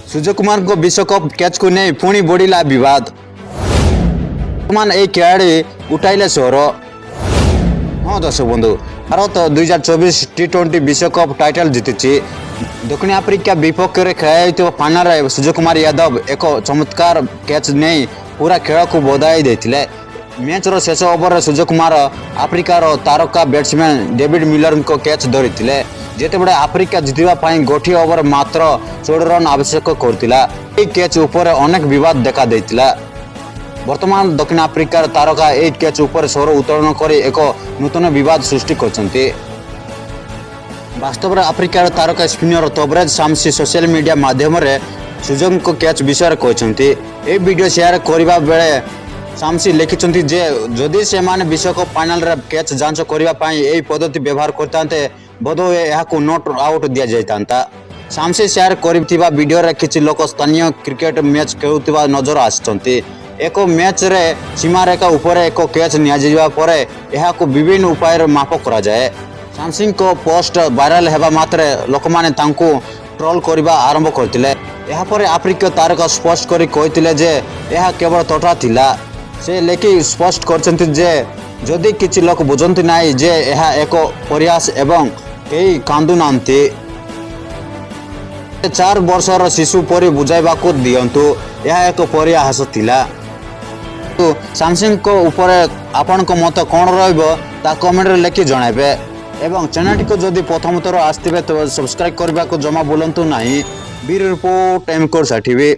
सूर्य कुमार को विश्वकप कैच को नहीं पुणी बढ़ला बद खेलाड़ी उठाइले स्वर। हाँ दर्शक बंधु, भारत 2024 T20 विश्वकप टाइटल जीति। दक्षिण आफ्रिका विपक्ष में खेल फाइनाल सूर्य कुमार यादव एक चमत्कार कैच नहीं पूरा खेल को बधाई देते। मैच शेष ओवर सूर्य कुमार आफ्रिकार तारका बैट्समैन डेविड मिलर को कैच धरी जितेबले आफ्रिका जीतवाई गोटे ओवर मात्र 14 रन आवश्यक करथिला। कैच उपर अनेक विवाद देखा देथिला। वर्तमान दक्षिण आफ्रिकार तारका ए कैच उपर स्वर उत्तोलन कर एक नूतन विवाद सृष्टि करछन्ती। वास्तव में आफ्रिकार तारका spinner Tabrez Shamsi social media माध्यम सूर्य को कैच विषय कहते। ए वीडियो शेयर करने बेले शामसी लिखिं जे जदि से विश्वकप फाइनाल रे कैच जांच करने यही पद्धति व्यवहार करते बोधहुए यह नोट आउट दि जाता। शामसी शेयर कर वीडियो रे किछि लोक स्थानीय क्रिकेट मैच खेलुवा नजर आसछन्ती। एक मैच रे सीमारेखा उपर एक कैच निया पर यह विभिन्न उपाय माप करा जाए। शामसी को पोस्ट वायरल हेबा मात्रे लोक माने तांकू ट्रोल करबा आरंभ करथिले। यह पर आफ्रिका तारका स्पष्ट करी कहिथिले जे यह केवल तोटा थिला। से लेखि स्पष्ट करछन्ती जे जदि किछि लोक बुझन्ति नाही जे यह एक प्रयास एवं कई कांदु नांती 4 वर्षर शिशु परि बुझाइबाकू दियंतु यह एक प्रयास थिला। तो शामसी को ऊपर आपण को मत कौन रहिबो ता कमेंट रे लिखि जणाइबे एवं चैनल को जदि प्रथम थर आस्तिबे तो सब्सक्राइब करबा को जमा बोलंतु नाही। ब्यूरो रिपोर्ट एमकोर साठी।